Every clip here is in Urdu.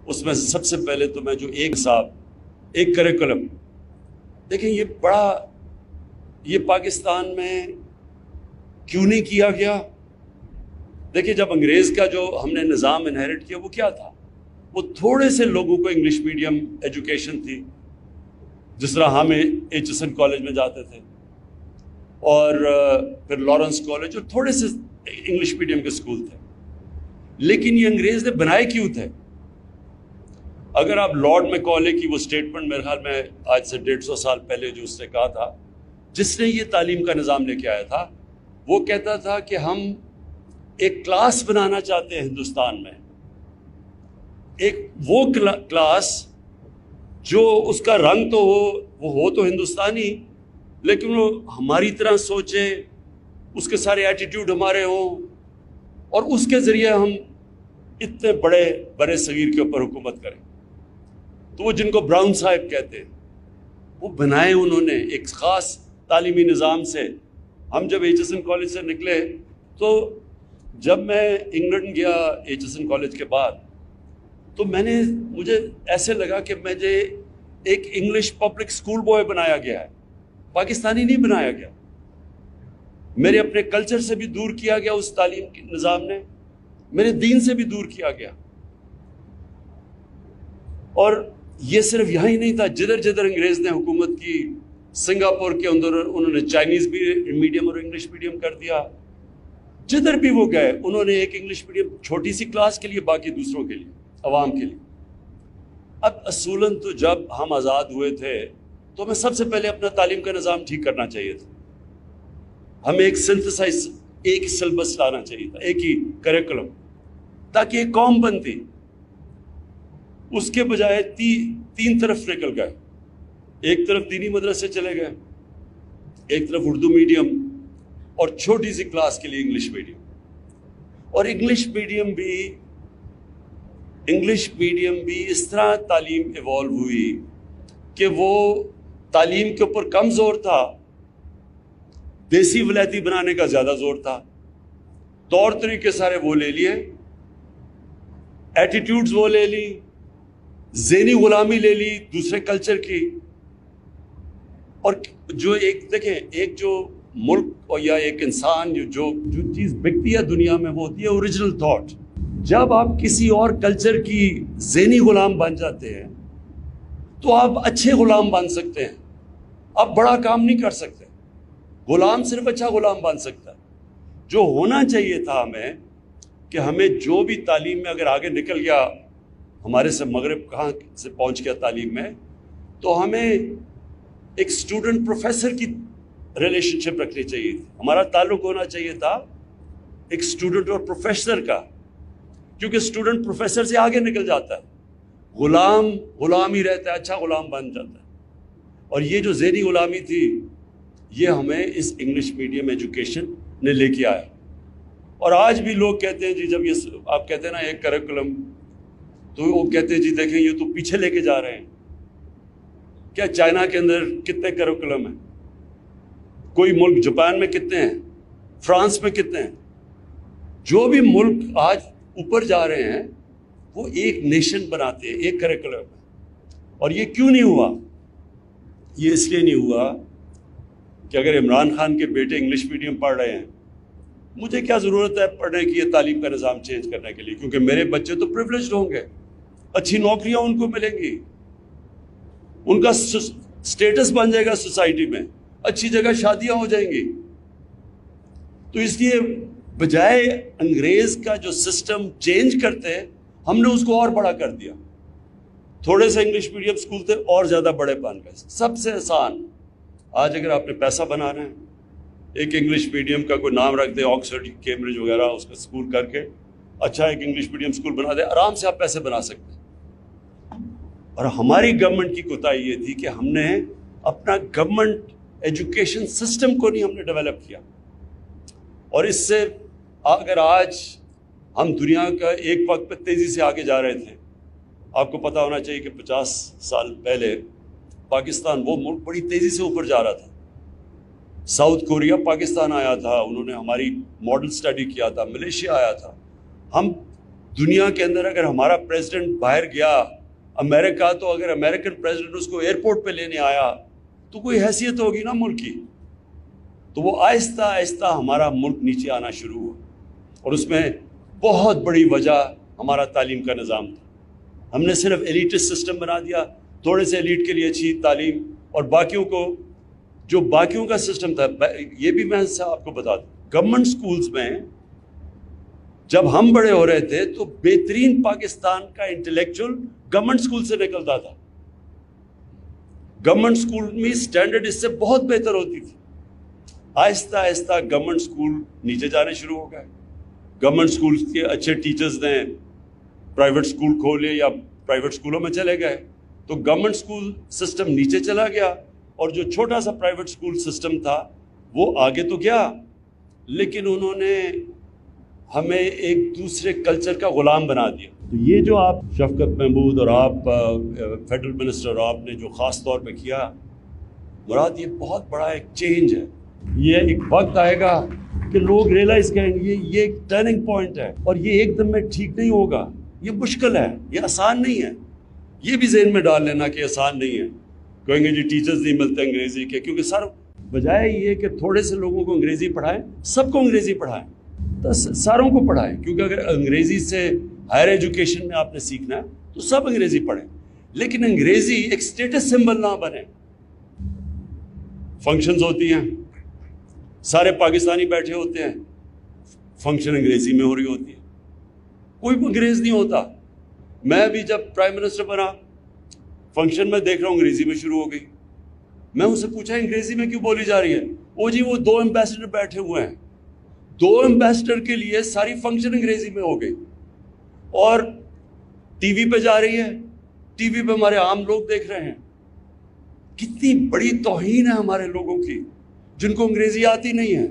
اس میں سب سے پہلے تو میں جو ایک کریکولم دیکھیں، یہ پاکستان میں کیوں نہیں کیا گیا؟ دیکھیں، جب انگریز کا جو ہم نے نظام انہیرٹ کیا وہ کیا تھا؟ وہ تھوڑے سے لوگوں کو انگلش میڈیم ایجوکیشن تھی، جس طرح ہم ایچسن کالج میں جاتے تھے اور پھر لارنس کالج، اور تھوڑے سے انگلش میڈیم کے اسکول تھے. لیکن یہ انگریز نے بنائے کیوں تھے؟ اگر آپ لارڈ میکالے کی وہ اسٹیٹمنٹ، میرے خیال میں آج سے 150 سال پہلے جو اس نے کہا تھا، جس نے یہ تعلیم کا نظام لے کے آیا تھا، وہ کہتا تھا کہ ہم ایک کلاس بنانا چاہتے ہیں ہندوستان میں، ایک وہ کلاس جو اس کا رنگ تو ہو تو ہندوستانی، لیکن وہ ہماری طرح سوچے، اس کے سارے ایٹیٹیوڈ ہمارے ہوں، اور اس کے ذریعے ہم اتنے بڑے صغیر کے اوپر حکومت کریں. تو وہ جن کو براؤن صاحب کہتے ہیں، وہ بنائے انہوں نے ایک خاص تعلیمی نظام سے. ہم جب ایچسن کالج سے نکلے تو جب میں انگلینڈ گیا ایچسن کالج کے بعد، تو مجھے ایسے لگا کہ مجھے ایک انگلش پبلک اسکول بوائے بنایا گیا ہے، پاکستانی نہیں بنایا گیا. میرے اپنے کلچر سے بھی دور کیا گیا اس تعلیم کے نظام نے، میرے دین سے بھی دور کیا گیا. اور یہ صرف یہاں ہی نہیں تھا، جدھر جدھر انگریز نے حکومت کی، سنگاپور کے اندر انہوں نے چائنیز بھی میڈیم اور انگلش میڈیم کر دیا. جدھر بھی وہ گئے انہوں نے ایک انگلش میڈیم چھوٹی سی کلاس کے لیے، باقی دوسروں کے لیے، عوام کے لیے. اب اصولاً تو جب ہم آزاد ہوئے تھے تو ہمیں سب سے پہلے اپنا تعلیم کا نظام ٹھیک کرنا چاہیے تھا. ہمیں ایک سنتھسائز، ایک ہی سلیبس لانا چاہیے تھا، ایک ہی کریکولم، تاکہ ایک قوم بنتی. اس کے بجائے تین طرف نکل گئے. ایک طرف دینی مدرسے چلے گئے، ایک طرف اردو میڈیم، اور چھوٹی سی کلاس کے لیے انگلش میڈیم. اور انگلش میڈیم بھی اس طرح تعلیم ایوالو ہوئی کہ وہ تعلیم کے اوپر کم زور تھا، دیسی ولایتی بنانے کا زیادہ زور تھا. طور طریقے سارے وہ لے لیے، ایٹیٹیوڈز وہ لے لی، ذہنی غلامی لے لی دوسرے کلچر کی. اور جو ایک جو ملک یا ایک انسان جو چیز بکتی ہے دنیا میں، وہ ہوتی ہے اوریجنل تھاٹ. جب آپ کسی اور کلچر کی ذہنی غلام بن جاتے ہیں تو آپ اچھے غلام بن سکتے ہیں، آپ بڑا کام نہیں کر سکتے. غلام صرف اچھا غلام بن سکتا ہے. جو ہونا چاہیے تھا ہمیں، کہ ہمیں جو بھی تعلیم میں اگر آگے نکل گیا، ہمارے سے مغرب کہاں سے پہنچ گیا تعلیم میں، تو ہمیں ایک اسٹوڈنٹ پروفیسر کی ریلیشن شپ رکھنی چاہیے تھی. ہمارا تعلق ہونا چاہیے تھا ایک اسٹوڈنٹ اور پروفیسر کا، کیونکہ اسٹوڈنٹ پروفیسر سے آگے نکل جاتا ہے، غلام ہی رہتا ہے، اچھا غلام بن جاتا ہے. اور یہ جو ذہنی غلامی تھی، یہ ہمیں اس انگلش میڈیم ایجوکیشن نے لے کے آیا. اور آج بھی لوگ کہتے ہیں جی، جب یہ آپ کہتے ہیں نا ایک کریکولم، تو وہ کہتے ہیں جی دیکھیں یہ تو پیچھے لے کے جا رہے ہیں. کیا چائنا کے اندر کتنے کریکولم ہیں؟ کوئی ملک جاپان میں کتنے ہیں؟ فرانس میں کتنے ہیں؟ جو بھی ملک آج اوپر جا رہے ہیں وہ ایک نیشن بناتے ہیں، ایک کریکولم. اور یہ کیوں نہیں ہوا؟ یہ اس لیے نہیں ہوا کہ اگر عمران خان کے بیٹے انگلش میڈیم پڑھ رہے ہیں، مجھے کیا ضرورت ہے پڑھنے کی یہ تعلیم کا نظام چینج کرنے کے لیے؟ کیونکہ میرے بچے تو پریویلیجڈ ہوں گے، اچھی نوکریاں ان کو ملیں گی، ان کا سٹیٹس بن جائے گا سوسائٹی میں، اچھی جگہ شادیاں ہو جائیں گی. تو اس لیے بجائے انگریز کا جو سسٹم چینج کرتے، ہم نے اس کو اور بڑا کر دیا. تھوڑے سے انگلش میڈیم اسکول تھے، اور زیادہ بڑے بن گئے. سب سے آسان آج اگر آپ نے پیسہ بنانا ہے، ایک انگلش میڈیم کا کوئی نام رکھ دے، آکسفورڈ، کیمبرج وغیرہ، اس کا اسکول کر کے اچھا ایک انگلش میڈیم اسکول بنا دے، آرام سے آپ پیسے بنا سکتے ہیں. اور ہماری گورنمنٹ کی کوتاہی یہ تھی کہ ہم نے اپنا گورنمنٹ ایجوکیشن سسٹم کو نہیں ہم نے ڈیولپ کیا. اور اس سے اگر آج ہم دنیا کا ایک وقت پہ تیزی سے آگے جا رہے تھے، آپ کو پتہ ہونا چاہیے کہ 50 سال پہلے پاکستان وہ ملک بڑی تیزی سے اوپر جا رہا تھا. ساؤتھ کوریا پاکستان آیا تھا، انہوں نے ہماری ماڈل سٹڈی کیا تھا، ملیشیا آیا تھا. ہم دنیا کے اندر اگر ہمارا پریزیڈنٹ باہر گیا امریکہ، تو اگر امریکن پریزیڈنٹ اس کو ایئرپورٹ پہ لینے آیا تو کوئی حیثیت ہوگی نا ملک کی. تو وہ آہستہ آہستہ ہمارا ملک نیچے آنا شروع ہوا، اور اس میں بہت بڑی وجہ ہمارا تعلیم کا نظام تھا. ہم نے صرف ایلیٹسٹ سسٹم بنا دیا، تھوڑے سے ایلیٹ کے لیے اچھی تعلیم، اور باقیوں کو جو باقیوں کا سسٹم تھا. یہ بھی میں آپ کو بتا دوں، گورنمنٹ سکولز میں جب ہم بڑے ہو رہے تھے تو بہترین پاکستان کا انٹلیکچوئل گورنمنٹ سکول سے نکلتا تھا. گورنمنٹ سکول میں اسٹینڈرڈ اس سے بہت بہتر ہوتی تھی. آہستہ آہستہ گورنمنٹ سکول نیچے جانے شروع ہو گئے. گورنمنٹ سکول کے اچھے ٹیچرز نے پرائیویٹ سکول کھولے یا پرائیویٹ سکولوں میں چلے گئے، تو گورنمنٹ سکول سسٹم نیچے چلا گیا، اور جو چھوٹا سا پرائیویٹ سکول سسٹم تھا وہ آگے تو گیا، لیکن انہوں نے ہمیں ایک دوسرے کلچر کا غلام بنا دیا. تو یہ جو آپ شفقت محمود اور آپ فیڈرل منسٹر اور آپ نے جو خاص طور پہ کیا مراد، یہ بہت بڑا ایک چینج ہے. یہ ایک وقت آئے گا کہ لوگ ریئلائز کریں گے یہ ایک ٹرننگ پوائنٹ ہے، اور یہ ایک دم میں ٹھیک نہیں ہوگا. یہ مشکل ہے، یہ آسان نہیں ہے. یہ بھی ذہن میں ڈال لینا کہ آسان نہیں ہے. کہیں گے جی ٹیچرز نہیں ملتے انگریزی کے، کیونکہ سر بجائے یہ کہ تھوڑے سے لوگوں کو انگریزی پڑھائیں، سب کو انگریزی پڑھائیں، تو ساروں کو پڑھائیں. کیونکہ اگر انگریزی سے ہائر ایجوکیشن میں آپ نے سیکھنا ہے تو سب انگریزی پڑھیں، لیکن انگریزی ایک اسٹیٹس سمبل نہ بنے. فنکشنز ہوتی ہیں، سارے پاکستانی بیٹھے ہوتے ہیں، فنکشن انگریزی میں ہو رہی ہوتی ہے، کوئی انگریز نہیں ہوتا. میں بھی جب پرائم منسٹر بنا، فنکشن میں دیکھ رہا ہوں انگریزی میں شروع ہو گئی. میں ان سے پوچھا انگریزی میں کیوں بولی جا رہی ہے؟ وہ جی وہ 2 ایمبیسڈر بیٹھے ہوئے ہیں، 2 ایمبیسڈر کے لیے ساری فنکشن انگریزی میں ہو گئی، اور ٹی وی پہ جا رہی ہے، ٹی وی پہ ہمارے عام لوگ دیکھ رہے ہیں. کتنی بڑی توہین ہے ہمارے لوگوں کی جن کو انگریزی آتی نہیں ہے.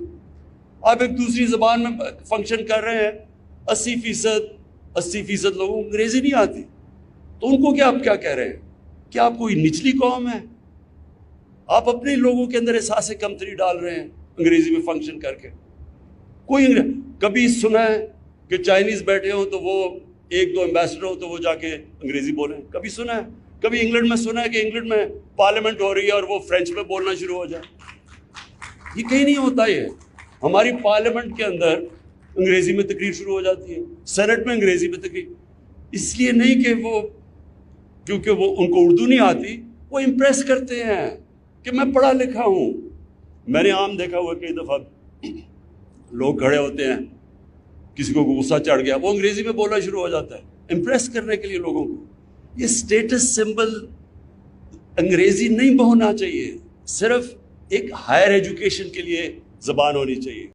آپ ایک دوسری زبان میں فنکشن کر رہے ہیں، 80% لوگوں کو انگریزی نہیں آتی، تو ان کو کیا آپ کیا کہہ رہے ہیں؟ کیا آپ کوئی نچلی قوم ہے؟ آپ اپنے لوگوں کے اندر احساس کمتری ڈال رہے ہیں انگریزی میں فنکشن کر کے. کبھی سنا ہے کہ چائنیز بیٹھے ہوں تو وہ 1-2 ایمبیسڈر ہوں تو وہ جا کے انگریزی بولیں؟ کبھی سنا ہے؟ کبھی انگلینڈ میں سنا ہے کہ انگلینڈ میں پارلیمنٹ ہو رہی ہے اور وہ فرینچ میں بولنا شروع ہو جائے؟ یہ کہیں نہیں ہوتا. یہ ہماری پارلیمنٹ کے اندر انگریزی میں تقریر شروع ہو جاتی ہے، سینٹ میں انگریزی میں تقریر. اس لیے نہیں کہ وہ کیونکہ وہ ان کو اردو نہیں آتی، وہ امپریس کرتے ہیں کہ میں پڑھا لکھا ہوں. میں نے عام دیکھا ہوا کئی دفعہ لوگ کھڑے ہوتے ہیں، کسی کو غصہ چڑھ گیا، وہ انگریزی میں بولنا شروع ہو جاتا ہے امپریس کرنے کے لیے لوگوں کو. یہ اسٹیٹس سمبل انگریزی نہیں ہونا چاہیے، صرف ایک ہائر ایجوکیشن کے لیے زبان ہونی چاہیے.